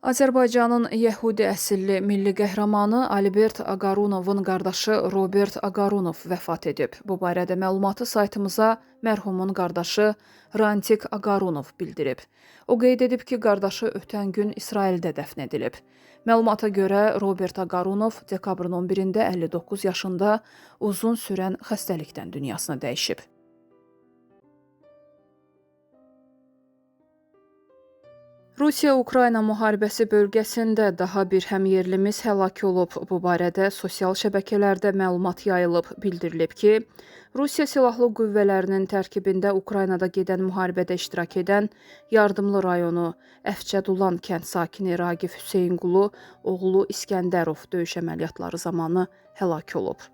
Azərbaycanın Yəhudi əsilli milli qəhrəmanı Albert Aqarunovun qardaşı Robert Aqarunov vəfat edib. Bu barədə məlumatı saytımıza mərhumun qardaşı Rantik Aqarunov bildirib. O qeyd edib ki, qardaşı ötən gün İsraildə dəfn edilib. Məlumata görə Robert Aqarunov dekabrın 11-də 59 yaşında uzun sürən xəstəlikdən dünyasını dəyişib. Rusiya-Ukrayna müharibəsi bölgəsində daha bir həmyerlimiz həlak olub. Bu barədə sosial şəbəkələrdə məlumat yayılıb. Bildirilib ki, Rusiya Silahlı Qüvvələrinin tərkibində Ukraynada gedən müharibədə iştirak edən Yardımlı rayonu Əfçədulan kənd sakini Raqif Hüseynqulu oğlu İskəndərov döyüş əməliyyatları zamanı həlak olub.